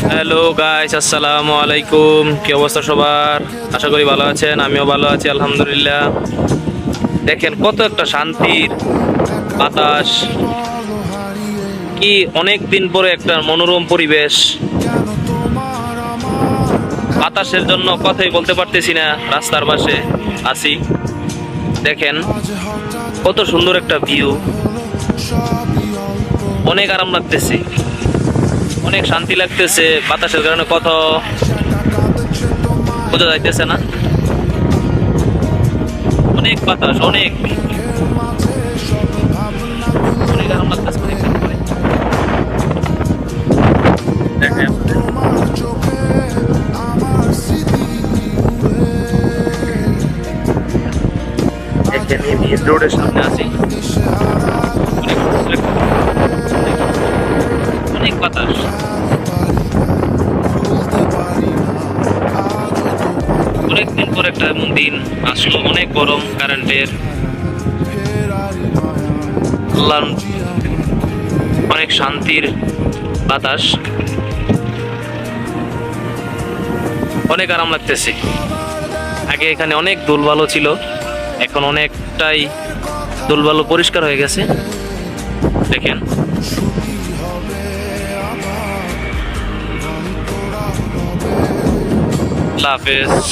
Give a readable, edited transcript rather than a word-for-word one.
Hello guys, আসসালামু আলাইকুম। কি অবস্থা সবার? আশা করি ভালো আছেন, আমিও ভালো আছি আলহামদুলিল্লাহ। দেখেন কত একটা শান্তির বাতাস, কি অনেক দিন পরে একটা মনোরম পরিবেশ। বাতাসের জন্য কথাই বলতে পারতেছি না, রাস্তার পাশে আছি। দেখেন কত সুন্দর একটা ভিউ, অনেক আরাম লাগতেছে, অনেক শান্তি লাগতেছে। বাতাসের কারণে কথা বোঝা যাইতেছে না, অনেক বাতাস, অনেক অনেক আরাম লাগতেছে অনেকক্ষণ পরে। দেখেন এখানে মেইন রোডের সামনে আছি, অনেক অনেক বাতাস। অনেকদিন পর একটা এমন দিন আসলো, অনেক গরম, কারেন্টের অনেক শান্তির বাতাস, অনেক আরাম লাগতেছে। আগে এখানে অনেক ধুলবালু ছিল, এখন অনেকটাই ধুলবালু পরিষ্কার হয়ে গেছে। দেখেন আল্লাহ হাফেজ।